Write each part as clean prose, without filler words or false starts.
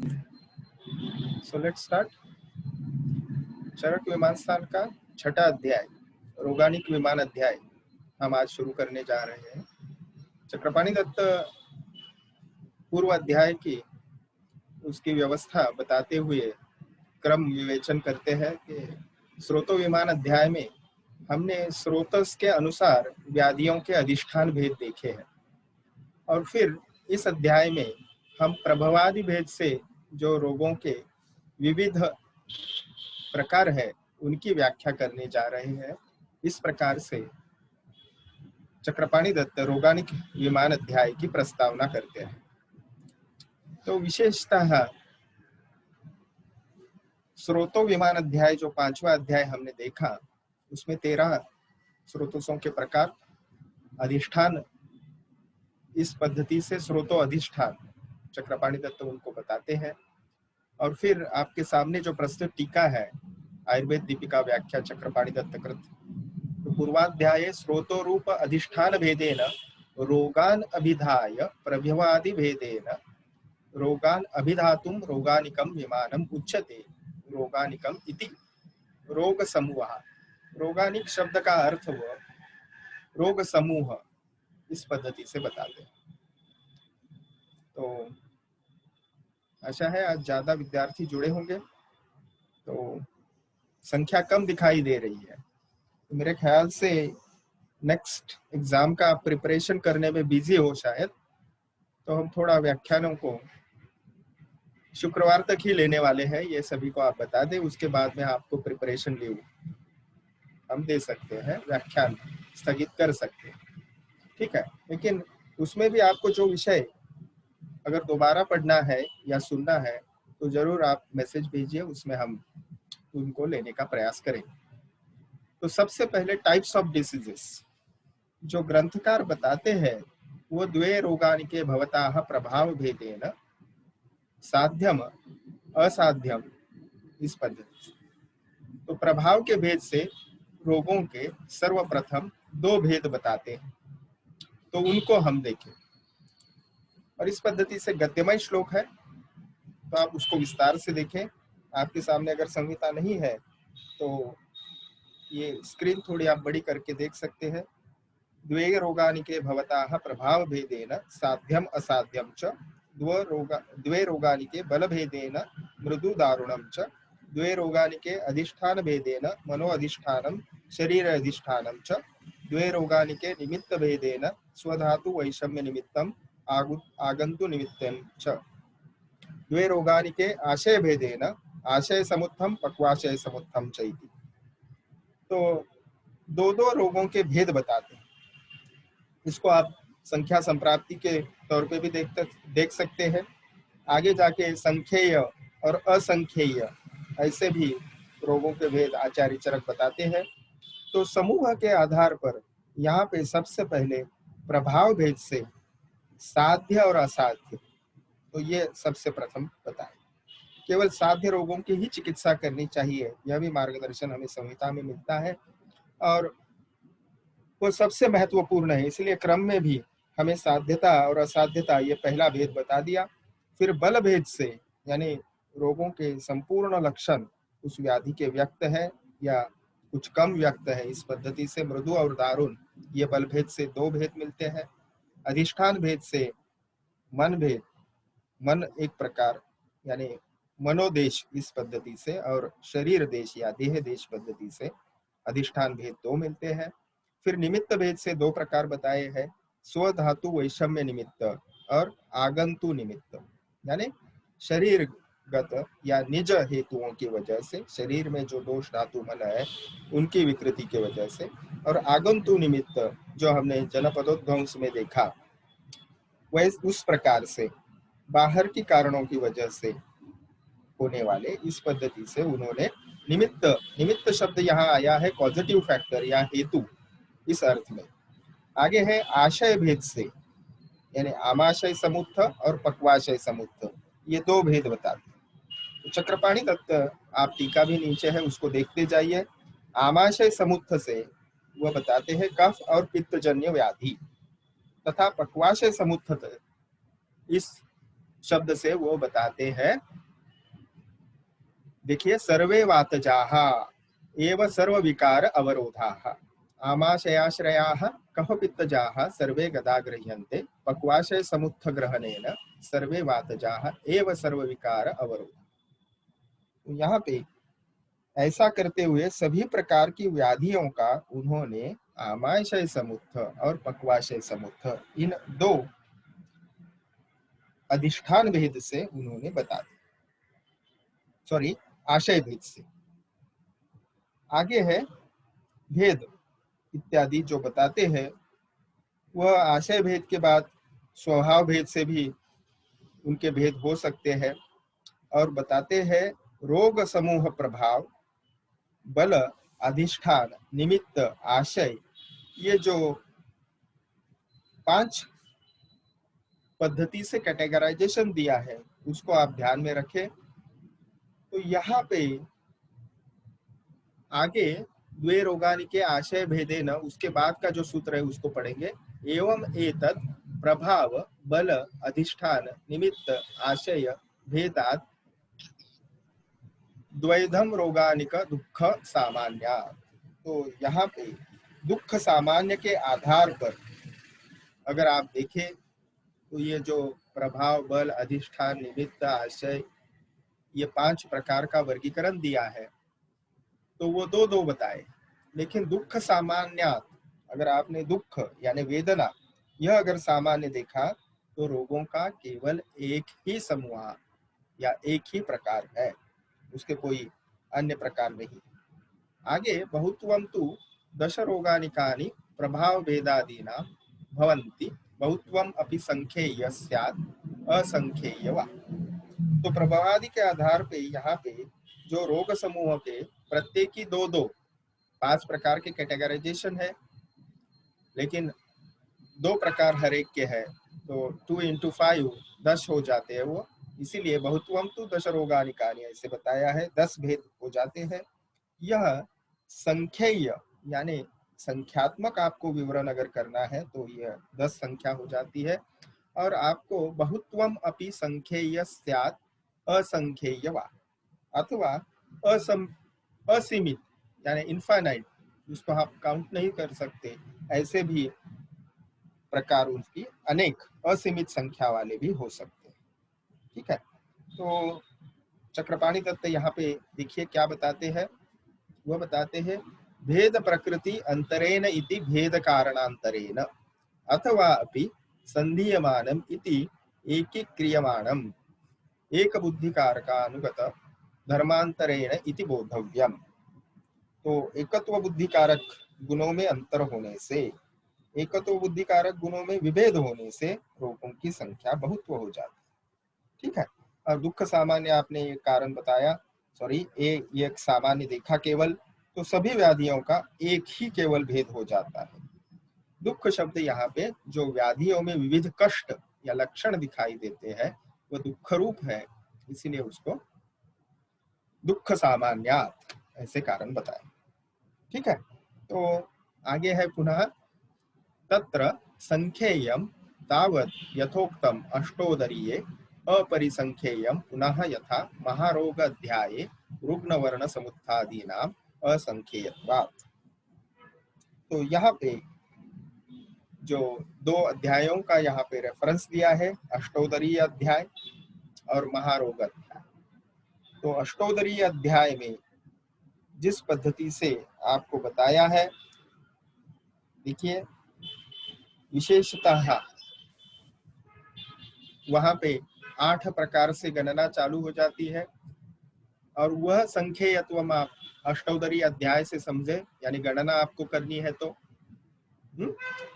So let's start. चरक विमान स्थान का छठा अध्याय रोगानिक विमान अध्याय हम आज शुरू करने जा रहे हैं। चक्रपाणि दत्त पूर्व अध्याय की उसकी व्यवस्था बताते हुए क्रम विवेचन करते हैं कि स्रोतो विमान अध्याय में हमने स्रोतस के अनुसार व्याधियों के अधिष्ठान भेद देखे हैं, और फिर इस अध्याय में हम प्रभवादि भेद से जो रोगों के विविध प्रकार है उनकी व्याख्या करने जा रहे हैं। इस प्रकार से चक्रपाणि दत्त रोगानिक विमान अध्याय की प्रस्तावना करते हैं। तो विशेषतः स्रोतो विमान अध्याय जो पांचवा अध्याय हमने देखा, उसमें 13 स्रोतों के प्रकार, अधिष्ठान, इस पद्धति से स्रोतो अधिष्ठान चक्रपाणि दत्त उनको बताते हैं। और फिर आपके सामने जो प्रस्तुत टीका है आयुर्वेद दीपिका व्याख्या चक्रपाणि दत्त कृत, तो पूर्वाध्याये स्रोतो रूप अधिष्ठान भेदेन रोगान अभिधाय प्रभवादि भेदेन रोगान अभिधातुम रोगानिकम विमानम उच्यते रोगानिकम इति रोग समूह। रोगानिक शब्द का अर्थ हुआ रोग समूह, इस पद्धति से बताते हैं। तो आशा है आज ज्यादा विद्यार्थी जुड़े होंगे, तो संख्या कम दिखाई दे रही है। तो मेरे ख्याल से नेक्स्ट एग्जाम का प्रिपरेशन करने में बिजी हो शायद, तो हम थोड़ा व्याख्यानों को शुक्रवार तक ही लेने वाले हैं। ये सभी को आप बता दें, उसके बाद में आपको प्रिपरेशन लीव हम दे सकते हैं, व्याख्यान स्थगित कर सकते हैं, ठीक है। लेकिन उसमें भी आपको जो विषय अगर दोबारा पढ़ना है या सुनना है तो जरूर आप मैसेज भेजिए, उसमें हम उनको लेने का प्रयास करेंगे। तो सबसे पहले टाइप्स ऑफ डिसीजेस जो ग्रंथकार बताते हैं वो द्वे रोगानिके भवताः प्रभाव भेदेन साध्यम असाध्यम, इस पद्धति से। तो प्रभाव के भेद से रोगों के सर्वप्रथम 2 भेद बताते हैं, तो उनको हम देखें। और इस पद्धति से गद्यमय श्लोक है, तो आप उसको विस्तार से देखें। आपके सामने अगर संहिता नहीं है तो ये स्क्रीन थोड़ी आप बड़ी करके देख सकते हैं। द्वे रोगानिके भवताः प्रभाव भेदेन साध्यम असाध्यम च द्वे रोगानिके बल भेदेन मृदु दारुणम च द्वे रोगानिके अधिष्ठान भेदेन मनो अधिष्ठानम शरीर अधिष्ठानम च द्वे रोगानिके निमित्त भेदेन स्वधातु वैषम्य निमित्तम आगंतु निमित्तम च द्वे रोगानिके आशय भेदेन आशय समुत्थम पक्वाशय समुत्थम च इति। तो 2 रोगों के भेद बताते हैं। इसको आप संख्या संप्राप्ति के तौर पे भी देख सकते हैं। आगे जाके संख्येय और असंख्येय ऐसे भी रोगों के भेद आचार्य चरक बताते हैं। तो समूह के आधार पर यहाँ पे सबसे पहले प्रभाव भेद से साध्य और असाध्य, तो ये सबसे प्रथम बताएं। केवल साध्य रोगों की ही चिकित्सा करनी चाहिए, यह भी मार्गदर्शन हमें संहिता में मिलता है और वो सबसे महत्वपूर्ण है। इसलिए क्रम में भी हमें साध्यता और असाध्यता ये पहला भेद बता दिया। फिर बल भेद से, यानी रोगों के संपूर्ण लक्षण उस व्याधि के व्यक्त है या कुछ कम व्यक्त है, इस पद्धति से मृदु और दारुण, ये बल भेद से 2 भेद मिलते हैं। अधिष्ठान भेद से मन भेद, मन एक प्रकार यानी मनोदेश, इस पद्धति से, और शरीर देश या देह देश पद्धति से अधिष्ठान भेद 2 मिलते हैं। फिर निमित्त भेद से 2 प्रकार बताए हैं, स्वधातु वैषम्य निमित्त और आगंतु निमित्त, यानी शरीरगत या निज हेतुओं की वजह से, शरीर में जो दोष धातु मन है उनकी विकृति की वजह से, और आगंतु निमित्त जो हमने जनपदोद्ध्वंस में देखा, वैसे उस प्रकार से बाहर की कारणों की वजह से होने वाले, इस पद्धति से उन्होंने निमित्त शब्द यहाँ आया है पॉजिटिव फैक्टर या हेतु, इस अर्थ में। आगे है आशय भेद से, यानी आमाशय समुत्थ और पक्वाशय समुत्थ, ये 2 भेद बताते हैं। तो चक्रपाणि दत्त, आप टीका भी नीचे है उसको देखते जाइए। आमाशय समुत्थ से वह बताते हैं कफ और पित्तजन्य व्याधि, तथा पक्वाशय समुत्थ इस शब्द से वो बताते हैं। देखिए, सर्वे वातजाहा एव सर्व विकार अवरोधाः आमाशयाश्रयाः कफ पित्तजाः सर्वे गदा गृह्यन्ते पक्वाशय समुत्थ ग्रहणेन सर्वे वातजाः एव सर्व विकार अवरोध। तो यहाँ पे ऐसा करते हुए सभी प्रकार की व्याधियों का उन्होंने आमाशय समुत्थ और पक्वाशय समुत्थ इन दो अधिष्ठान भेद से उन्होंने बता दिया, सॉरी आशय भेद से। आगे है भेद इत्यादि जो बताते हैं, वह आशय भेद के बाद स्वभाव भेद से भी उनके भेद हो सकते हैं। और बताते हैं रोग समूह प्रभाव बल अधिष्ठान निमित्त आशय, ये जो 5 पद्धति से कैटेगराइजेशन दिया है उसको आप ध्यान में रखें। तो यहाँ पे आगे द्वे रोगानि के आशय भेदे न, उसके बाद का जो सूत्र है उसको पढ़ेंगे। एवं एतत् प्रभाव बल अधिष्ठान निमित्त आशय भेदात् द्वैधम रोगानिक दुख सामान्य। तो यहाँ पे दुख सामान्य के आधार पर अगर आप देखें तो ये जो प्रभाव बल अधिष्ठान निमित्त आशय, ये 5 प्रकार का वर्गीकरण दिया है, तो वो दो दो बताए। लेकिन दुख सामान्यात, अगर आपने दुख यानी वेदना यह अगर सामान्य देखा तो रोगों का केवल एक ही समूह या एक ही प्रकार है, उसके कोई अन्य प्रकार नहीं। आगे बहुत्वम तु दश रोगानिकानि प्रभाव भेदादीना भवन्ति बहुत्वम अपि संख्येय स्यात् असंख्येय वा। तो प्रभावादि के आधार पे यहाँ पे जो रोग समूह के प्रत्येक की दो दो 5 प्रकार के कैटेगराइजेशन है, लेकिन 2 प्रकार हर एक के है, तो 2 into 5 10 हो जाते हैं वो, इसीलिए बहुत्वम तो 10 रोगानिकानि ऐसे बताया है, 10 भेद हो जाते हैं। यह संख्येय यानी संख्यात्मक आपको विवरण अगर करना है तो यह 10 संख्या हो जाती है। और आपको बहुत्वम अपि संख्येय स्यात् असंख्येय वा, अथवा असीमित यानी इनफाइनाइट, उसको आप काउंट नहीं कर सकते, ऐसे भी प्रकार उनकी अनेक असीमित संख्या वाले भी हो सकते हैं। ठीक है, तो चक्रपाणि दत्त यहाँ पे देखिए क्या बताते हैं। वह बताते हैं भेद प्रकृति अंतरेण इति भेद कारणांतरेण अथवा अपि संधीयमानम इति एकीक्रियमाणम एक बुद्धि कारकानुगत धर्मांतरेण इति बोधव्यम। तो एकत्व बुद्धि कारक गुणों में अंतर होने से, एकत्व बुद्धि कारक गुणों में विभेद होने से रोगों की संख्या बहुत्व हो जाती है। ठीक है, और दुख सामान्य आपने एक कारण बताया, सॉरी एक सामान्य देखा केवल, तो सभी व्याधियों का एक ही केवल भेद हो जाता है। दुख शब्द यहाँ पे जो व्याधियों में विविध कष्ट या लक्षण दिखाई देते हैं वह दुख रूप है, इसीलिए उसको दुख सामान्यात ऐसे कारण बताए। ठीक है, तो आगे है पुनः तत्र संख्येयम तावत् यथोक्तम अष्टोदरीये अपरिसंख्येयम पुनः यथा महारोग अध्याये रुग्णवर्ण समुत्थादीनाम असंख्येयत्वात्। तो यहाँ पे जो 2 अध्यायों का यहाँ पे रेफरेंस दिया है, अष्टोदरीय अध्याय और महारोग अध्याय। तो अष्टोदरीय अध्याय में जिस पद्धति से आपको बताया है, देखिए विशेषतः वहां पे 8 प्रकार से गणना चालू हो जाती है, और वह संख्येयत्व आप अष्टोदरीय अध्याय से समझे, यानी गणना आपको करनी है तो।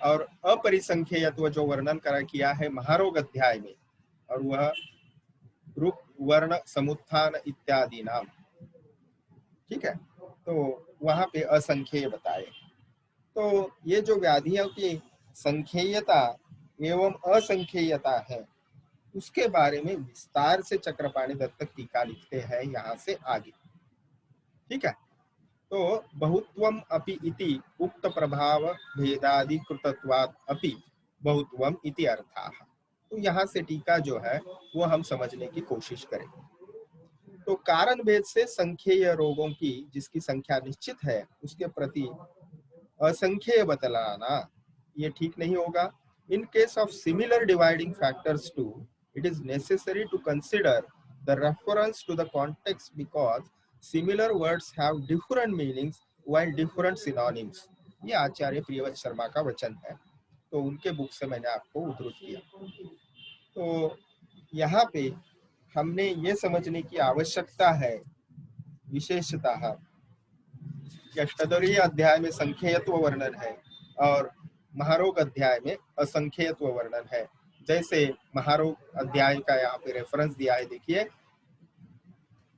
और अपरिसंख्येयत्व जो वर्णन करा किया है महारोग अध्याय में, और वह रूप वर्ण समुत्थान इत्यादि नाम। ठीक है, तो वहां पे असंख्येय बताए। तो ये जो व्याधियों की संख्येयता एवं असंख्येयता है उसके बारे में विस्तार से चक्रपाणि दत्त टीका लिखते हैं यहाँ से आगे। ठीक है, तो बहुत्वम अपि इति उक्त प्रभाव भेदादि कृतत्वात् अपि बहुत्वम इति अर्थाः। तो यहाँ से टीका जो है वो हम समझने की कोशिश करेंगे। तो कारण भेद से संख्येय रोगों की जिसकी संख्या निश्चित है उसके प्रति असंख्येय बतलाना ये ठीक नहीं होगा। In case of similar dividing factors to it is necessary to consider the reference to the context because similar words have different meanings while different synonyms. ये आचार्य प्रियव्रत शर्मा का वचन है, तो उनके बुक से मैंने आपको उद्धृत किया। तो यहाँ पे हमने ये समझने की आवश्यकता है विशेषतः अष्टदरीय अध्याय में संख्येयत्व वर्णन है और महारोग अध्याय में असंख्येयत्व वर्णन है। जैसे महारोग अध्याय का यहाँ पे रेफरेंस दिया है, देखिए,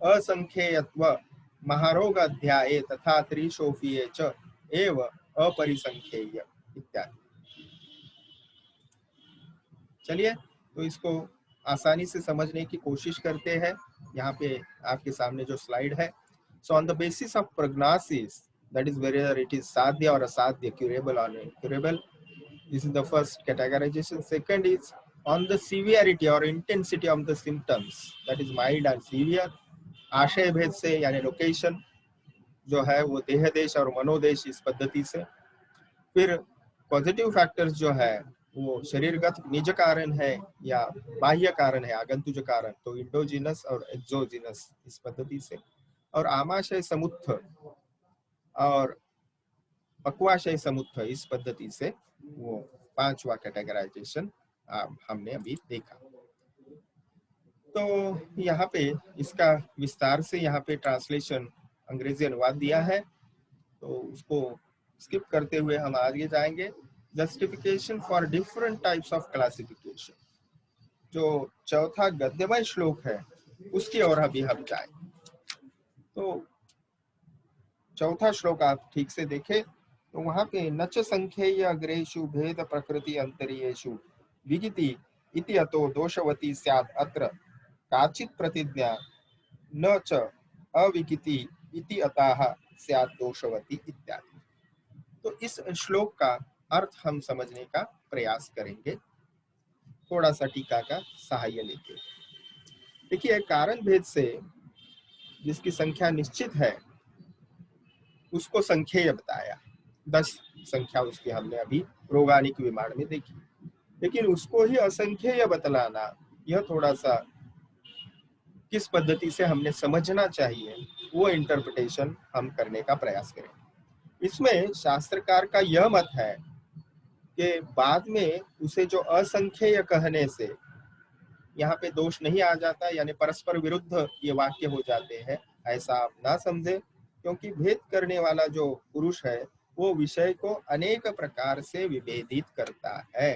असंख्येयत्व महारोग अध्याय तथा त्रिशोफीये च एव अपरिसंख्येय इत्यादि। चलिए, तो इसको आसानी से समझने की कोशिश करते हैं। यहाँ पे आपके सामने जो स्लाइड है, so on the basis of prognosis, that is whether it is sadhya or asadhya, curable or incurable, this is the first categorization. Second is on the severity or intensity of the symptoms, that is mild and severe. आशय भेद से यानी location जो है वो देह देश और मनोदेश इस पद्धति से। फिर पॉजिटिव फैक्टर्स जो है वो शरीरगत निज कारण है या बाह्य कारण है आगंतुज कारण, तो इंडोजिनस और एक्सोजिनस इस पद्धति से। और आमाशय समुत्थ और पक्वाशय समुत्थ इस पद्धति से वो पांचवा कैटेगराइजेशन हमने अभी देखा। तो यहाँ पे इसका विस्तार से यहाँ पे ट्रांसलेशन अंग्रेजी अनुवाद दिया है, तो उसको स्किप करते हुए हम आगे जाएंगे। Justification for different types of classification, जो चौथा गद्यमय श्लोक है उसकी ओर अभी हम जाएंगे। तो चौथा श्लोक आप ठीक से देखें तो वहां पे नच संख्येय अग्रेषु भेद प्रकृति अंतरियेषु विगिति इति अतो दोषवती स्यात् अत्र काचित् प्रतिज्ञा न च अविगिति इति अतः स्यात् दोषवती इत्यादि। तो इस श्लोक का अर्थ हम समझने का प्रयास करेंगे थोड़ा सा टीका का सहाय लेके। देखिए, कारण भेद से जिसकी संख्या निश्चित है उसको संख्येय बताया, 10 संख्या उसकी हमने अभी रोगानिक विमाण में देखी, लेकिन उसको ही असंख्येय बतलाना यह थोड़ा सा किस पद्धति से हमने समझना चाहिए वो इंटरप्रिटेशन हम करने का प्रयास करें। इसमें शास्त्रकार का यह मत है कि बाद में उसे जो असंख्येय कहने से यहाँ पे दोष नहीं आ जाता, यानी परस्पर विरुद्ध ये वाक्य हो जाते हैं, ऐसा आप ना समझे, क्योंकि भेद करने वाला जो पुरुष है वो विषय को अनेक प्रकार से विभेदित करता है।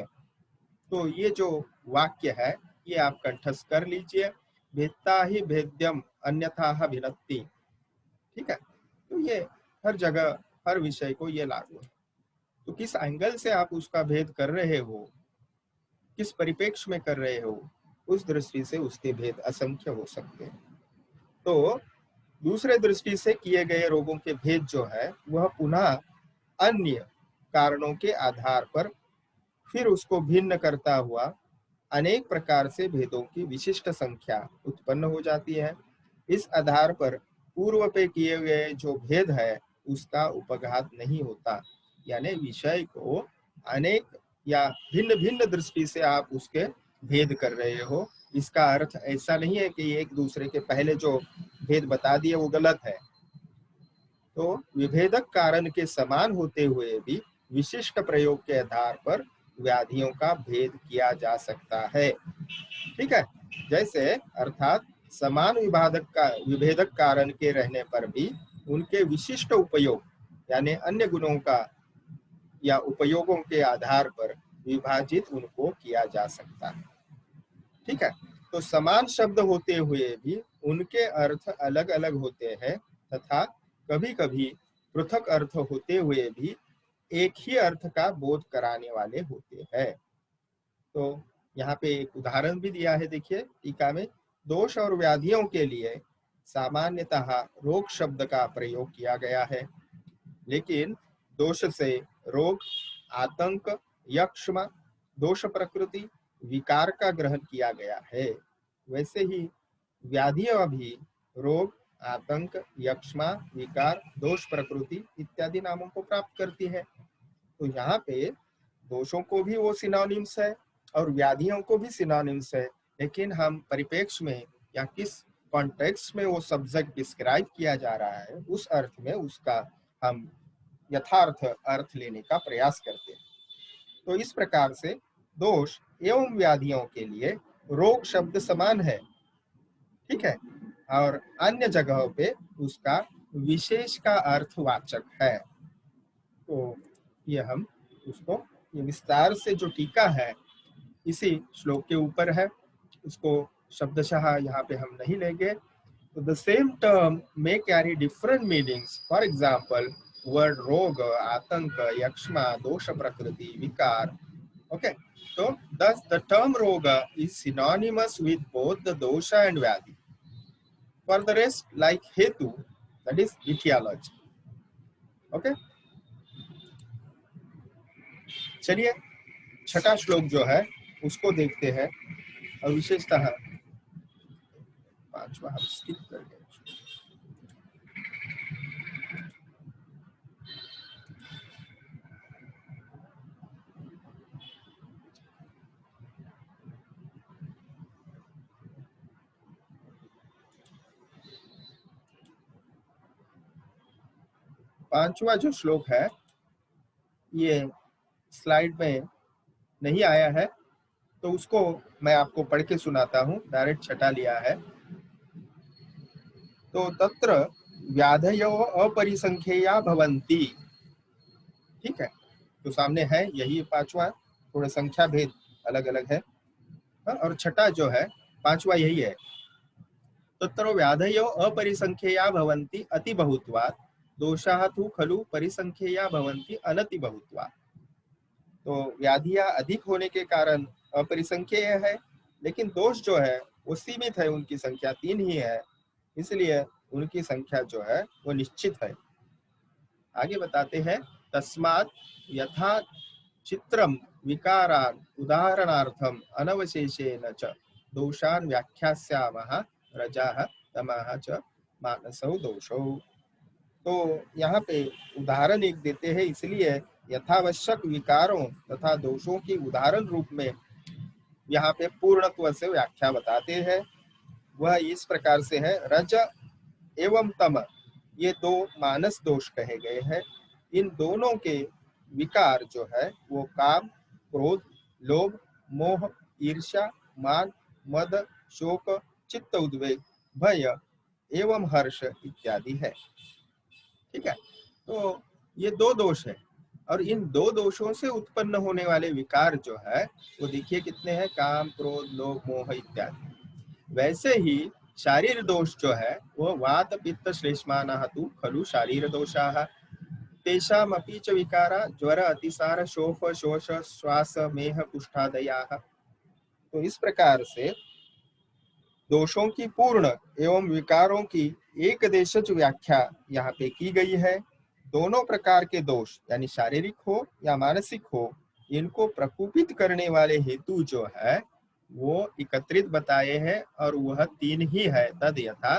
तो ये जो वाक्य है ये आप कंठस्थ कर लीजिए, भेदता ही भेद्यम अन्यथा भिन्नति। ठीक है, तो ये हर जगह हर विषय को ये लागू है। तो किस एंगल से आप उसका भेद कर रहे हो, किस परिप्रेक्ष्य में कर रहे हो, उस दृष्टि से उसके भेद असंख्य हो सकते हैं। तो दूसरे दृष्टि से किए गए रोगों के भेद जो है वह पुनः अन्य कारणों के आधार पर फिर उसको भिन्न करता हुआ अनेक प्रकार से भेदों की विशिष्ट संख्या उत्पन्न हो जाती है। इस आधार पर पूर्व पे किए गए जो भेद है उसका उपघात नहीं होता, यानी विषय को अनेक या भिन्न भिन्न दृष्टि से आप उसके भेद कर रहे हो। इसका अर्थ ऐसा नहीं है कि एक दूसरे के पहले जो भेद बता दिए वो गलत है। तो विभेदक कारण के समान होते हुए भी विशिष्ट प्रयोग के आधार पर व्याधियों का भेद किया जा सकता है। ठीक है, जैसे अर्थात समान विभेदक कारण के रहने पर भी उनके विशिष्ट उपयोग यानी अन्य गुणों का या उपयोगों के आधार पर विभाजित उनको किया जा सकता है। ठीक है, तो समान शब्द होते हुए भी उनके अर्थ अलग अलग होते हैं तथा कभी कभी पृथक अर्थ होते हुए भी एक ही अर्थ का बोध कराने वाले होते हैं। तो यहाँ पे एक उदाहरण भी दिया है, देखिए टीका में, दोष और व्याधियों के लिए सामान्यतः रोग शब्द का प्रयोग किया गया है, लेकिन दोष से रोग, आतंक, यक्ष्मा, दोष प्रकृति, विकार का ग्रहण किया गया है, वैसे ही व्याधियां भी रोग, आतंक, यक्ष्मा, विकार, दोष प्रकृति इत्यादि नामों को प्राप्त करती है। तो यहाँ पे दोषों को भी वो सिनोनिम्स है और व्याधियों को भी सिनोनिम्स है, लेकिन हम परिप्रेक्ष्य में या किस कॉन्टेक्स्ट में वो सब्जेक्ट डिस्क्राइब किया जा रहा है, उस अर्थ में उसका हम यथार्थ अर्थ लेने का प्रयास करते हैं। तो इस प्रकार से दोष एवं व्याधियों के लिए रोग शब्द समान है, ठीक है, और अन्य जगहों पे उसका विशेष का अर्थवाचक है। तो ये हम उसको ये विस्तार से जो टीका है इसी श्लोक के ऊपर है, उसको शब्दशः यहाँ पे हम नहीं लेंगे। तो the same term may carry different meanings, for example word रोग, आतंक, यक्ष्मा, दोष प्रकृति, विकार। ओके, तो thus the term roga is synonymous with both the dosha and vyadhi. For the rest, like hetu, that is etiology. Okay, चलिए छठा श्लोक जो है उसको देखते हैं, और विशेषतः पांचवा हम स्किप कर गए। पांचवा जो श्लोक है ये स्लाइड में नहीं आया है, तो उसको मैं आपको पढ़ के सुनाता हूँ, डायरेक्ट छठा लिया है। तो तत्र व्याधयो अपरिसंख्येया भवन्ति, ठीक है, तो सामने है यही पांचवा, थोड़ा संख्या भेद अलग अलग है, और छठा जो है पांचवा यही है। तत्र व्याधयो अपरिसंख्येया भवन्ति अति बहुत्वात्, दोषाः तु खलु परिसंख्येया भवन्ति अनति बहुत्वात्। तो व्याधियां अधिक होने के कारण अपरिसंख्येय है, लेकिन दोष जो है वो सीमित है, उनकी संख्या 3 ही है, इसलिए उनकी संख्या जो है वो निश्चित है। आगे बताते हैं, तस्मात् यथा चित्रम विकारान उदाहरणार्थम अनवशेषेण च दोषान व्याख्यास्यामः रजाः तमः च मानसौ दोषौ। तो यहाँ पे उदाहरण एक देते हैं, इसलिए यथावश्यक विकारों तथा दोषों की उदाहरण रूप में यहाँ पे पूर्णत्व से व्याख्या बताते हैं। वह इस प्रकार से है, रज एवं तम, ये दो मानस दोष कहे गए हैं। इन दोनों के विकार जो है वो काम, क्रोध, लोभ, मोह, ईर्ष्या, मान, मद, शोक, चित्त उद्वेग, भय एवं हर्ष इत्यादि है, ठीक है। तो ये दो दोष है, और इन दो दोषों से उत्पन्न होने वाले विकार जो है वो देखिए कितने हैं, काम, क्रोध, लोभ, मोह इत्यादि। वैसे ही शारीर दोष जो है वो वात पित्त श्लेष्मानः तु खलु शारीर दोषाः, तेषामपि च विकारा ज्वर, अतिसार, शोफ, शोष, श्वास, मेह, कुष्ठादयाः। तो इस प्रकार से दोषों की पूर्ण एवं विकारों की एक देशज व्याख्या यहाँ पे की गई है। दोनों प्रकार के दोष यानी शारीरिक हो या मानसिक हो, इनको प्रकोपित करने वाले हेतु जो है वो एकत्रित बताए हैं, और वह 3 ही है। तद यथा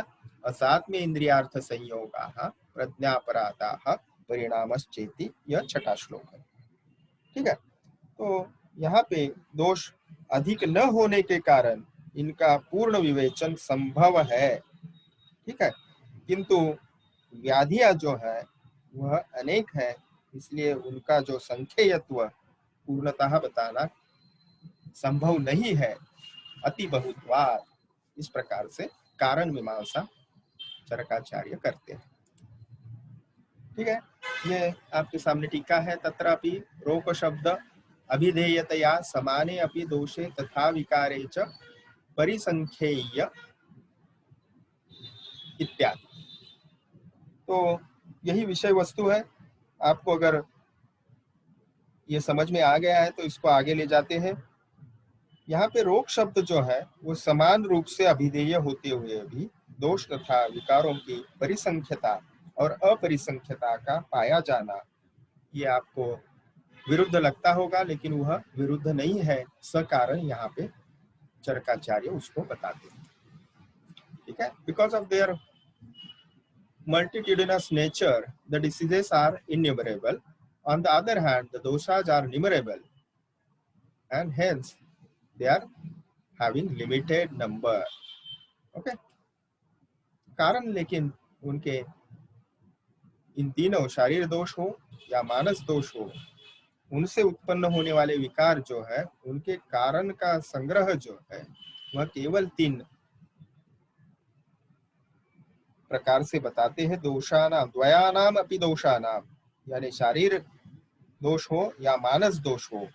असात्म्य इंद्रियार्थ संयोगाः प्रज्ञापराताः परिणामश्चेति, यह छठा श्लोक है, ठीक है। तो यहाँ पे दोष अधिक न होने के कारण इनका पूर्ण विवेचन संभव है, ठीक है, किंतु व्याधियां जो है वह अनेक है, इसलिए उनका जो संख्येयत्व पूर्णतः बताना संभव नहीं है, अति बहुत्वात्। इस प्रकार से कारण मीमांसा चरकाचार्य करते हैं, ठीक है। ये आपके सामने टीका है, तत्रापि रोक शब्द अभिधेयतया समाने अपि दोषे तथा विकारे च परिसंख्येय इत्यादि। तो यही विषय वस्तु है। आपको अगर ये समझ में आ गया है तो इसको आगे ले जाते हैं। यहाँ पे रोग शब्द जो है वो समान रूप से अभिधेय होते हुए भी दोष तथा विकारों की परिसंख्यता और अपरिसंख्यता का पाया जाना, ये आपको विरुद्ध लगता होगा, लेकिन वह विरुद्ध नहीं है, सकारण यहाँ पे चरकाचार्य उसको बताते हैं। ठीक है, because of their multitudinous nature, the diseases are innumerable. On the other hand, the doshas are numerable, and hence they are having limited number. Okay, कारण लेकिन उनके इन तीनों शारीर दोष हो या मानस दोष हो, उनसे उत्पन्न होने वाले विकार जो है, उनके कारण का संग्रह जो है वह केवल 3 प्रकार से बताते हैं। दोषानाम द्वयानाम अपि दोषानाम, यानी शारीर दोष हो या मानस दोष हो,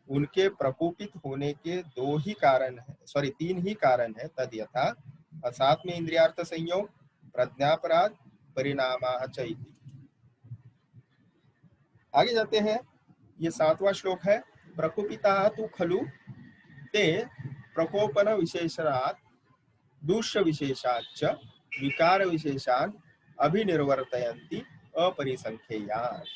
उनके प्रकोपित होने के 2 ही कारण है, 3 ही कारण है। तद यथा असात्म इंद्रियार्थ संयोग, प्रज्ञापराध, परिणामाः च इति। आगे जाते हैं, ये 7वां श्लोक है। प्रकोपिताः तु खलु ते प्रकोपन विशेषणात् दूष्य विशेषाच्च विकार विशेषान् अभिनिर्वर्तयन्ति अपरिसंख्येयात्।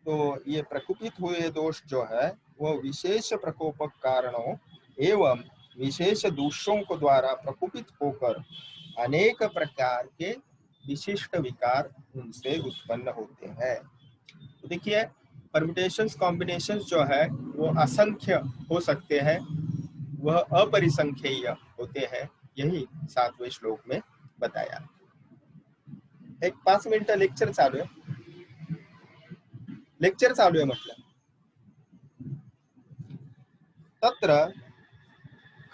तो ये प्रकोपित हुए दोष जो है वो विशेष प्रकोपक कारणों एवं विशेष दूषों को द्वारा प्रकोपित होकर अनेक प्रकार के विशिष्ट विकार उनसे उत्पन्न होते हैं। तो देखिए, परम्यूटेशंस कॉम्बिनेशंस जो है वो असंख्य हो सकते हैं, वह अपरिसंख्येय होते हैं, यही 7वें श्लोक में बताया। एक 5 मिनिट लेक्चर चालू है, म्हटलं। तत्र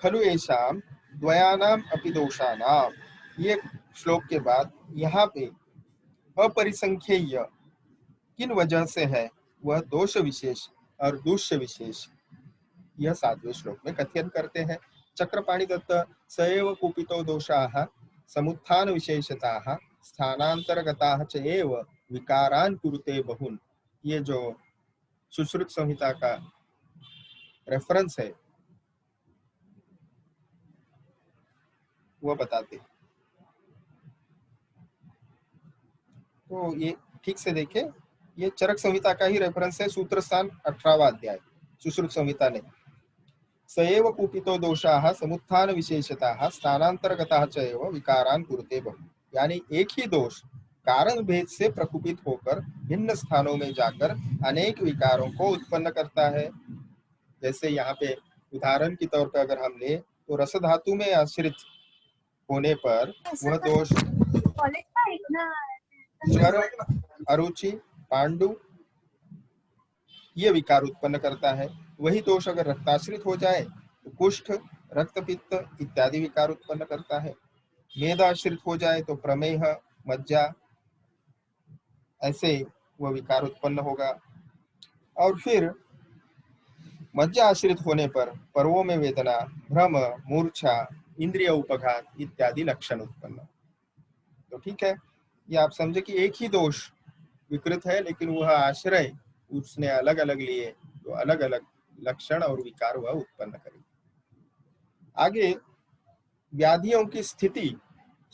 खलु येषां द्वयानाम अपि दोषानाम, ये श्लोक के बाद यहाँ पे अपरिसंख्येय किन वजह से है, वह दोष विशेष और दूष्य विशेष, यह 7वें श्लोक में कथन करते हैं। चक्रपाणि दत्त सएव कुपितो दोषाः समुत्थान विशेषताः स्थानांतरगताः च एव विकारान् कुरुते बहुन, ये जो सुश्रुत संहिता का रेफरेंस है वह बताते हैं। तो ये ठीक से देखें, ये चरक संहिता का ही रेफरेंस है, सूत्र स्थान 18वां अध्याय, सुश्रुत संहिता ने। सएव कुपितो दोषाः समुत्थान विशेषताः स्थानांतरगताः च एव विकारान् कुरुते बहु, यानी एक ही दोष कारण भेद से प्रकुपित होकर भिन्न स्थानों में जाकर अनेक विकारों को उत्पन्न करता है। जैसे यहाँ पे उदाहरण के तौर पर अगर हम ले तो रस धातु में आश्रित होने पर वह दोष ज्वर, अरुचि, पांडु ये विकार उत्पन्न करता है। वही दोष अगर रक्ताश्रित हो जाए तो कुष्ठ, रक्तपित्त इत्यादि विकार उत्पन्न करता है। मेदाश्रित हो जाए तो प्रमेह, मज्जा, ऐसे वह विकार उत्पन्न होगा। और फिर मज्जा आश्रित होने पर पर्वों में वेदना, भ्रम, मूर्छा, इंद्रिय उपघात इत्यादि लक्षण उत्पन्न। तो ठीक है, ये आप समझे कि एक ही दोष विकृत है, लेकिन वह आश्रय उसने अलग अलग लिए तो अलग अलग लक्षण और विकार वह उत्पन्न करेगी। आगे व्याधियों की स्थिति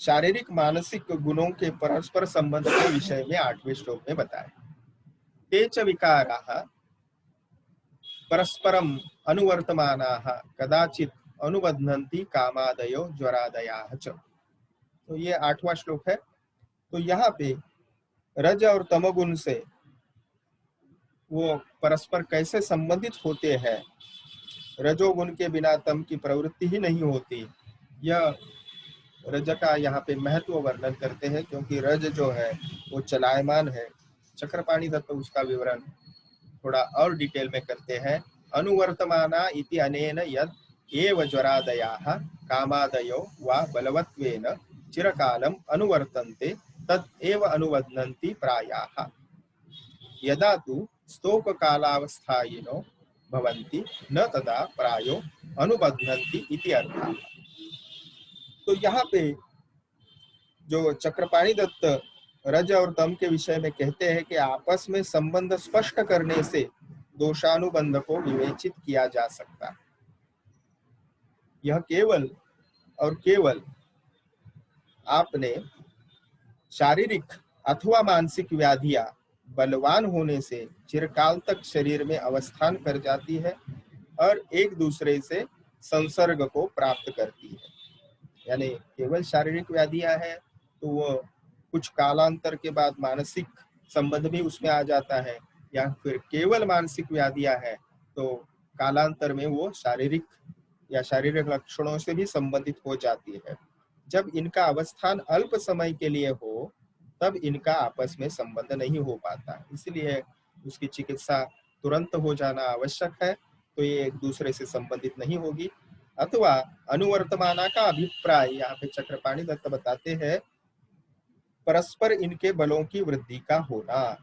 शारीरिक मानसिक गुणों के परस्पर संबंध के विषय में 8वें श्लोक में बताए। ते च विकाराः परस्परम अनुवर्तमानाः कदाचित अनुबध्नन्ति कामादयो ज्वरादयाः च। तो ये 8वां श्लोक है। तो यहाँ पे रज और तमोगुण से वो परस्पर कैसे संबंधित होते हैं, रजोगुण के बिना तम की प्रवृत्ति ही नहीं होती, यह रज का यहाँ पे महत्व वर्णन करते हैं, क्योंकि रज जो है वो चलायमान है। चक्रपाणि दत्त उसका विवरण थोड़ा और डिटेल में करते हैं। अनुवर्तमाना इति अनेन यद एव ज्वरादयाः कामादयो वा बलवत्वेन चिरकालम अनुवर्तन्ते तद एव अनुबध्नन्ति प्रायाः, यदा तु स्तोक कालावस्थायिनो भवन्ति न तदा प्रायो अनुबध्नन्ति इति अर्थः। तो यहाँ पे जो चक्रपाणि दत्त रज और तम के विषय में कहते हैं कि आपस में संबंध स्पष्ट करने से दोषानुबंध को विवेचित किया जा सकता है। यह केवल और केवल आपने शारीरिक अथवा मानसिक व्याधियां बलवान होने से चिरकाल तक शरीर में अवस्थान कर जाती है और एक दूसरे से संसर्ग को प्राप्त करती है। यानी केवल शारीरिक व्याधियां हैं तो वो कुछ कालांतर के बाद मानसिक संबंध भी उसमें आ जाता है, या फिर केवल मानसिक व्याधियां हैं तो कालांतर में वो शारीरिक या शारीरिक लक्षणों से भी संबंधित हो जाती है। जब इनका अवस्थान अल्प समय के लिए हो तब इनका आपस में संबंध नहीं हो पाता, इसलिए उसकी चिकित्सा तुरंत हो जाना आवश्यक है। तो ये एक दूसरे से संबंधित नहीं होगी। अथवा अनुवर्तमाना का अभिप्राय यहाँ पे चक्रपाणी दत्त बताते हैं परस्पर इनके बलों की वृद्धि का होना।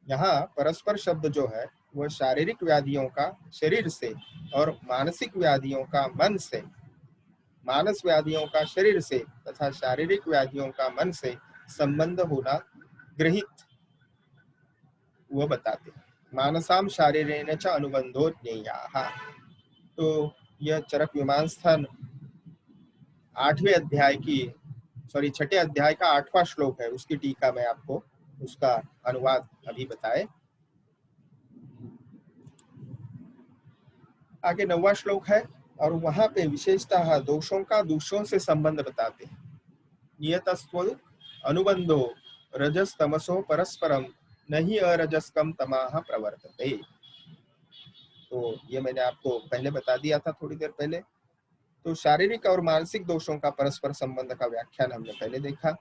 यहाँ परस्पर शब्द जो है वह शारीरिक व्याधियों का शरीर से और मानसिक व्याधियों का मन से, मानस व्याधियों का शरीर से तथा शारीरिक व्याधियों का मन से संबंध होना गृहित वो बताते हैं। मानसाम शारीरेण च अनुबंधो ज्ञेयः। तो यह चरक विमान स्थान 6ठे अध्याय का 8वां श्लोक है, उसकी टीका में आपको उसका अनुवाद अभी बताए। आगे 9वां श्लोक है और वहां पे विशेषतः दोषों का दूषों से संबंध बताते हैं। नियतस्त्व अनुबंधो रजस तमसो परस्परम नहीं अरजस्कम तमाह प्रवर्तते। तो ये मैंने आपको पहले बता दिया था थोड़ी देर पहले। तो शारीरिक और मानसिक दोषों का परस्पर संबंध का व्याख्यान हमने पहले देखा।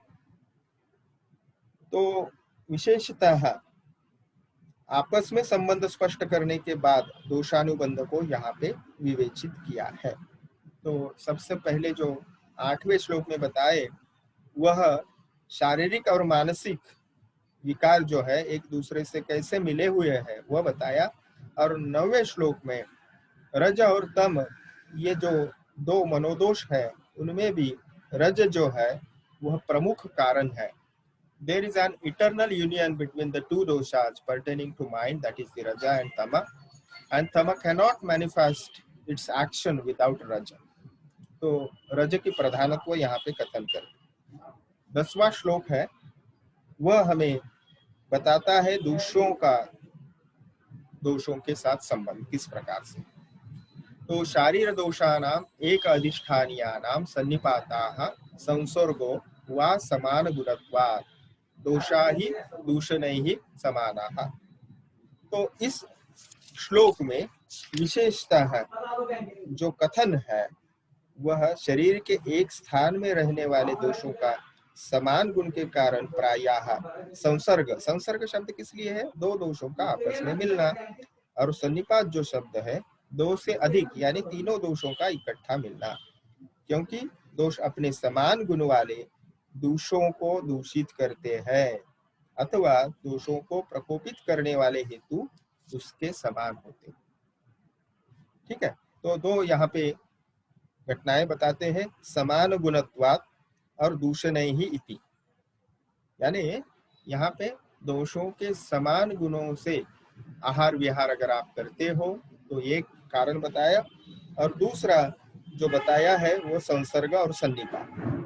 तो विशेषतः आपस में संबंध स्पष्ट करने के बाद दोषानुबंध को यहाँ पे विवेचित किया है। तो सबसे पहले जो 8वें श्लोक में बताए वह शारीरिक और मानसिक विकार जो है एक दूसरे से कैसे मिले हुए हैं वह बताया। और 9वें श्लोक में रज और तम ये जो दो मनोदोष है उनमें भी रज जो है वह प्रमुख कारण है। There is an eternal union between the two doshas pertaining to mind, that is the raja and tama cannot manifest its action without raja. तो रज की प्रधानत्व यहाँ पे कथन कर। 10वां श्लोक है वह हमें बताता है दोषों के साथ संबंध किस प्रकार से। तो शारीर दोषानाम एक अधिष्ठानीयानाम सन्निपाताः संसर्गो वा समान गुणत्वात् दोषा ही दूषण ही समानाः। तो इस श्लोक में विशेषतः जो कथन है वह शरीर के एक स्थान में रहने वाले दोषों का समान गुण के कारण प्रायः संसर्ग शब्द किस लिए है, दो दोषों का आपस में मिलना, और सन्निपात जो शब्द है दो से अधिक यानी तीनों दोषों का इकट्ठा मिलना, क्योंकि दोष अपने समान गुण वाले दोषों को दूषित करते हैं अथवा दोषों को प्रकोपित करने वाले हेतु उसके समान होते। ठीक है, तो दो यहाँ पे घटनाएं बताते हैं, समान गुणत्वात् और दूषण ही इति, यानी यहाँ पे दोषों के समान गुणों से आहार विहार अगर आप करते हो तो एक कारण बताया, और दूसरा जो बताया है वो संसर्ग और सन्निपात।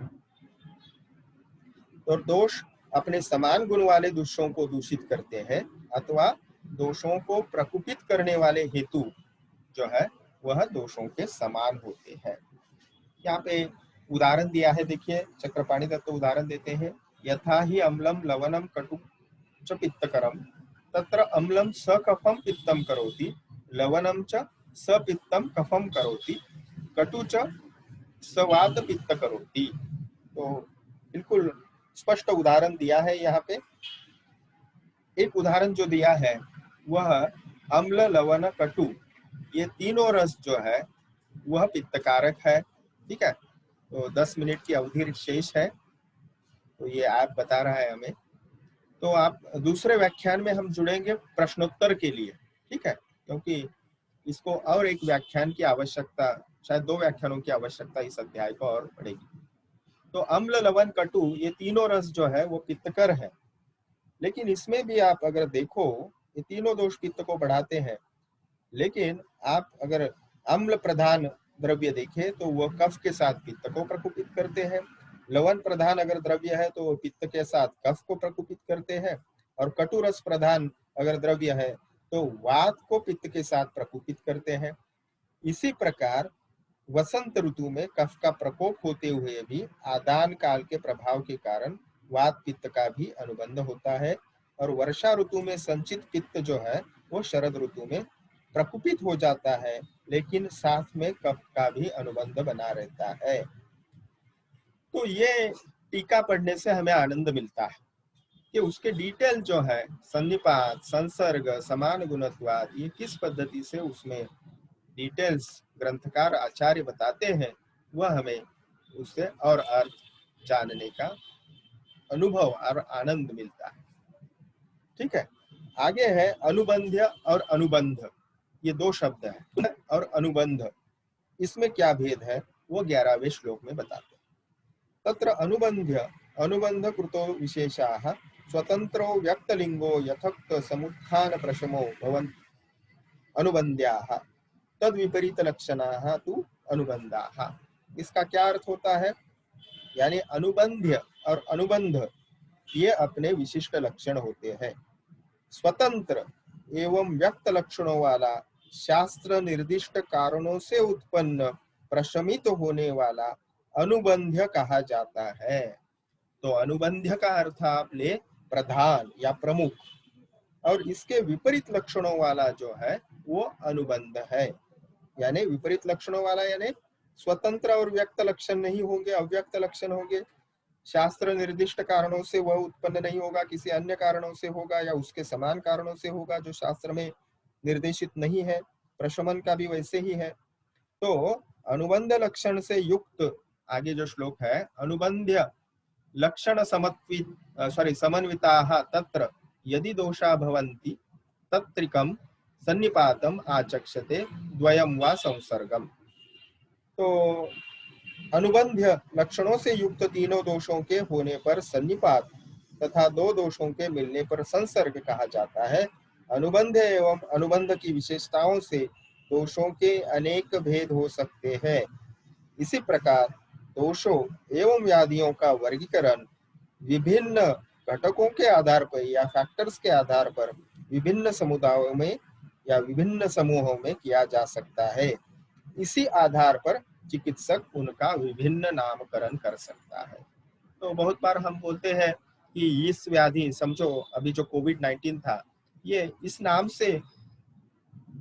और दोष अपने समान गुण वाले दोषों को दूषित करते हैं अथवा दोषों को प्रकोपित करने वाले हेतु जो है वह दोषों के समान होते हैं। यहाँ पे उदाहरण दिया है, देखिए चक्रपाणी दत्त उदाहरण देते हैं। यथा ही अम्लम लवणम कटु च पित्तकरम तत्र अम्लम सकफम पित्तम करोति लवणम च सपित्तम कफम करोति कटु च सवात पित्त करोति। तो बिल्कुल स्पष्ट उदाहरण दिया है यहाँ पे। एक उदाहरण जो दिया है वह अम्ल लवण कटु ये तीनों रस जो है वह पित्तकारक है। ठीक है, तो 10 मिनट की अवधि शेष है, तो ये आप बता रहा है हमें। तो आप दूसरे व्याख्यान में हम जुड़ेंगे प्रश्नोत्तर के लिए। ठीक है, क्योंकि इसको और एक व्याख्यान की आवश्यकता, शायद 2 व्याख्यानों की आवश्यकता इस अध्याय को और पड़ेगी। तो अम्ल लवण कटु ये तीनों रस जो है वो पित्तकर है, लेकिन इसमें भी आप अगर देखो ये तीनों दोष पित्त को बढ़ाते हैं, लेकिन आप अगर अम्ल प्रधान द्रव्य देखें तो वह कफ के साथ पित्त को प्रकोपित करते हैं। लवण प्रधान अगर द्रव्य है तो वो पित्त के साथ कफ को प्रकोपित करते हैं, और कटु रस प्रधान अगर द्रव्य है तो वात को पित्त के साथ प्रकोपित करते हैं। इसी प्रकार वसंत ऋतु में कफ का प्रकोप होते हुए भी आदान काल के प्रभाव के कारण वात पित्त का भी अनुबंध होता है, और वर्षा ऋतु में संचित पित्त जो है वो शरद ऋतु में प्रकुपित हो जाता है, लेकिन साथ में कफ का भी अनुबंध बना रहता है। तो ये टीका पढ़ने से हमें आनंद मिलता है कि उसके डिटेल जो है सन्निपात, संसर्ग, समान गुणत्वाद, ये किस पद्धति से उसमें डिटेल्स ग्रंथकार आचार्य बताते हैं, वह हमें उससे और अर्थ जानने का अनुभव और आनंद मिलता है। ठीक है, आगे है अनुबंध्य और अनुबंध, ये दो शब्द हैं। और अनुबंध, इसमें क्या भेद है वो 11वें श्लोक में बताते हैं। तत्र अनुबंध्य अनुबंध कृतो विशेषाः स्वतंत्रो व्यक्तलिंगो यथोक्त समुत्थान प्रशमो भवन्ति अनुबंध्याः तद विपरीत लक्षणाः तु अनुबंधाः। इसका क्या अर्थ होता है? यानी अनुबंध्य और अनुबंध ये अपने विशिष्ट लक्षण होते हैं। स्वतंत्र एवं व्यक्त लक्षणों वाला शास्त्र निर्दिष्ट कारणों से उत्पन्न प्रशमित होने वाला अनुबंध्य कहा जाता है। तो अनुबंध्य का अर्थ आप ले प्रधान या प्रमुख, और इसके विपरीत लक्षणों वाला जो है वो अनुबंध है। यानी विपरीत लक्षणों वाला यानी स्वतंत्र और व्यक्त लक्षण नहीं होंगे, अव्यक्त लक्षण होंगे। शास्त्र निर्दिष्ट कारणों से वह उत्पन्न नहीं होगा, किसी अन्य कारणों से होगा या उसके समान कारणों से होगा जो शास्त्र में निर्देशित नहीं है। प्रशमन का भी वैसे ही है। तो अनुबंध लक्षण से युक्त आगे जो श्लोक है, अनुबंध्य लक्षण समन्विताः तत्र यदि दोषा भवन्ति तत्रिकम सन्निपातम आचक्षते द्वयम वा संसर्गम। तो अनुबंध्य लक्षणों से युक्त तीनों दोषों के होने पर सन्निपात तथा दो दोषों के मिलने पर संसर्ग कहा जाता है। अनुबंध एवं अनुबंध की विशेषताओं से दोषों के अनेक भेद हो सकते हैं। इसी प्रकार दोषों एवं व्याधियों का वर्गीकरण विभिन्न घटकों के आधार पर या फैक्टर्स के आधार पर विभिन्न समुदायों में या विभिन्न समूहों में किया जा सकता है। इसी आधार पर चिकित्सक उनका विभिन्न नामकरण कर सकता है। तो बहुत बार हम बोलते हैं कि इस व्याधि, समझो अभी जो कोविड-19 था, ये इस नाम से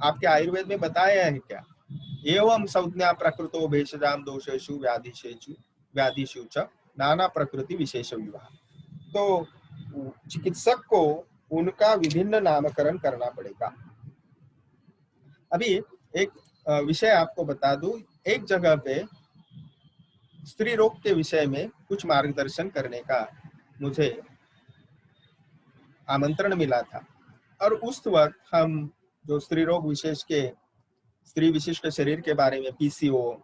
आपके आयुर्वेद में बताया है क्या? एवं संज्ञा प्रकृतो भेषजाम दोषेषु व्याधिषु च नाना प्रकृति विशेष विवाह। तो चिकित्सक को उनका विभिन्न नामकरण करना पड़ेगा। अभी एक विषय आपको बता दूं, एक जगह पे स्त्री रोग के विषय में कुछ मार्गदर्शन करने का मुझे आमंत्रण मिला था, और उस वक्त हम जो स्त्री रोग विशेष के स्त्री विशिष्ट शरीर के बारे में, पीसीओ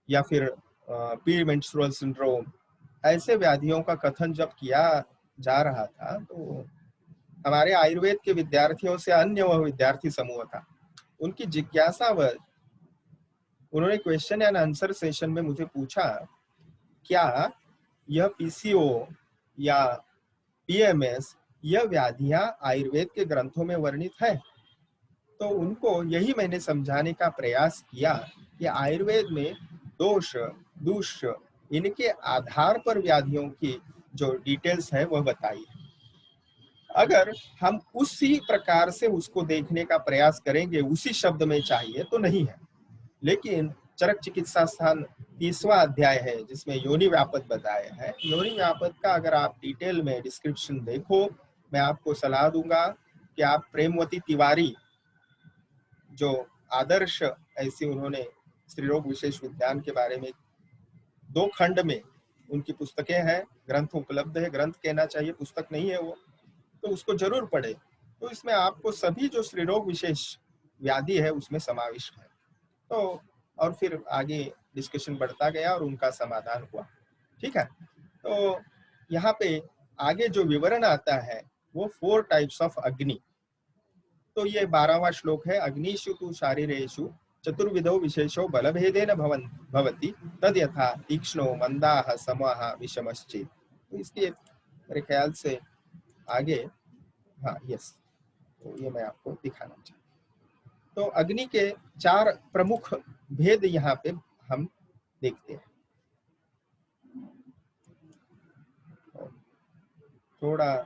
या फिर प्री मेंस्ट्रुअल सिंड्रोम, ऐसे व्याधियों का कथन जब किया जा रहा था, तो हमारे आयुर्वेद के विद्यार्थियों से अन्य वह विद्यार्थी समूह था, उनकी जिज्ञासावश उन्होंने क्वेश्चन एंड आंसर सेशन में मुझे पूछा, क्या यह पीसीओ या पीएमएस यह व्याधियां आयुर्वेद के ग्रंथों में वर्णित है? तो उनको यही मैंने समझाने का प्रयास किया कि आयुर्वेद में दोष, दुष, इनके आधार पर व्याधियों की जो डिटेल्स है वह बताई है। अगर हम उसी प्रकार से उसको देखने का प्रयास करेंगे, उसी शब्द में चाहिए तो नहीं है। लेकिन चरक चिकित्सा स्थान 30वां अध्याय है जिसमें योनि व्यापक बताया है। योनि व्यापक का अगर आप डिटेल में डिस्क्रिप्शन देखो, मैं आपको सलाह दूंगा कि आप प्रेमवती तिवारी, जो आदर्श ऐसी उन्होंने स्त्री रोग विशेष विज्ञान के बारे में 2 खंड में उनकी पुस्तकें हैं, ग्रंथ उपलब्ध है, ग्रंथ कहना चाहिए, पुस्तक नहीं है वो, तो उसको जरूर पढ़े। तो इसमें आपको सभी जो स्त्री रोग विशेष व्याधि है उसमें समाविष्ट है। तो और फिर आगे डिस्कशन बढ़ता गया और उनका समाधान हुआ। ठीक है, तो यहाँ पे आगे जो विवरण आता है वो 4 टाइप्स ऑफ अग्नि। तो ये 12वां श्लोक है, अग्निषु तु शारीरेषु चतुर्विधो विशेषो बलभेदेन भवति तद यथा तीक्ष्णो मंदाः समाः विषमश्चेत्। तो इसके मेरे ख्याल से आगे हाँ यस, तो ये मैं आपको दिखाना चाहता हूँ। तो अग्नि के 4 प्रमुख भेद यहाँ पे हम देखते हैं। थोड़ा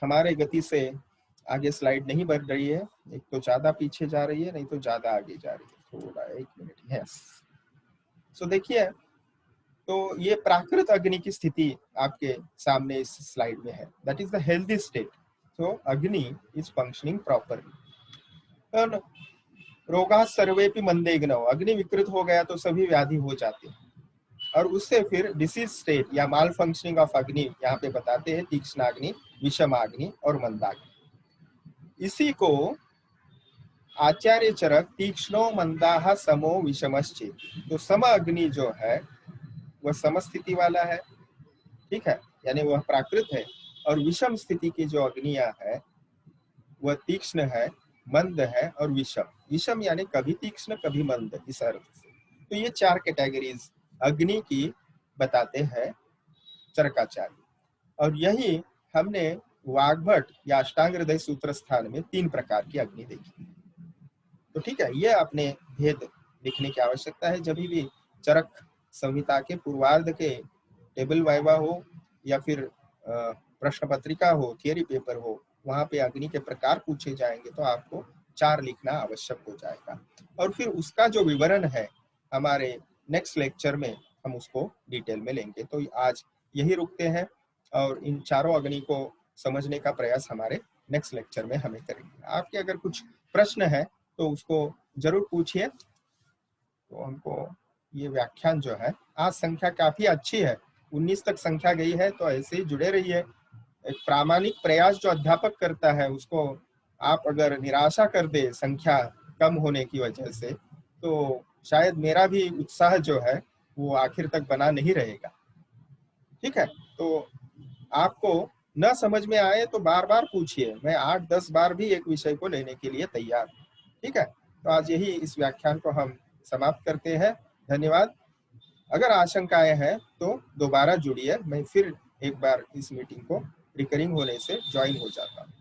हमारे गति से आगे स्लाइड नहीं बढ़ रही है, एक तो ज्यादा पीछे जा रही है, नहीं तो ज्यादा आगे जा रही है। थोड़ा 1 मिनट। यस, सो देखिए, तो ये प्राकृत अग्नि की स्थिति आपके सामने इस स्लाइड में है, that is the healthy state. So Agni is functioning properly. रोगा सर्वेपि मंदेग्नौ, अग्नि विकृत हो गया तो सभी व्याधि हो जाते हैं। और उससे फिर डिसीज स्टेट या माल फंक्शनिंग ऑफ अग्नि यहाँ पे बताते हैं, तीक्ष्णाग्नि, विषमाग्नि और मंदाग्नि। इसी को आचार्य चरक तीक्ष्णो मंदाह समो विषमश्चेत, तो सम अग्नि जो है वह समस्थिति वाला है, ठीक है, यानी वह प्राकृत है। और विषम स्थिति की जो अग्नियां है वह तीक्ष्ण है, मंद है और विषम। विषम यानी कभी तीक्ष्ण कभी मंद, इस अर्थ से। तो ये 4 कैटेगरीज अग्नि की बताते हैं चरकाचार्य। और यही हमने वाग्भट या अष्टांग हृदय सूत्र स्थान में 3 प्रकार की अग्नि देखी। तो ठीक है, ये अपने भेद लिखने की आवश्यकता है। जब भी चरक संहिता के पूर्वार्ध के टेबल वाइवा हो या फिर प्रश्न पत्रिका हो, थियरी पेपर हो, वहां पे अग्नि के प्रकार पूछे जाएंगे तो आपको 4 लिखना आवश्यक हो जाएगा। और फिर उसका जो विवरण है हमारे नेक्स्ट लेक्चर में हम उसको डिटेल में लेंगे। तो आज यही रुकते हैं और इन चारों अग्नि को समझने का प्रयास हमारे नेक्स्ट लेक्चर में हमें करेंगे। आपके अगर कुछ प्रश्न है तो उसको जरूर पूछिए। तो हमको ये व्याख्यान जो है, आज संख्या काफी अच्छी है, 19 तक संख्या गई है, तो ऐसे ही जुड़े रहिए। एक प्रामाणिक प्रयास जो अध्यापक करता है उसको आप अगर निराशा कर दे संख्या कम होने की वजह से, तो शायद मेरा भी उत्साह जो है वो आखिर तक बना नहीं रहेगा। ठीक है, तो आपको न समझ में आए तो बार बार पूछिए, मैं 8-10 बार भी एक विषय को लेने के लिए तैयार हूँ। ठीक है, तो आज यही इस व्याख्यान को हम समाप्त करते हैं। धन्यवाद। अगर आशंकाएं हैं तो दोबारा जुड़िए, मैं फिर एक बार इस मीटिंग को रिकरिंग होने से ज्वाइन हो जाता हूँ।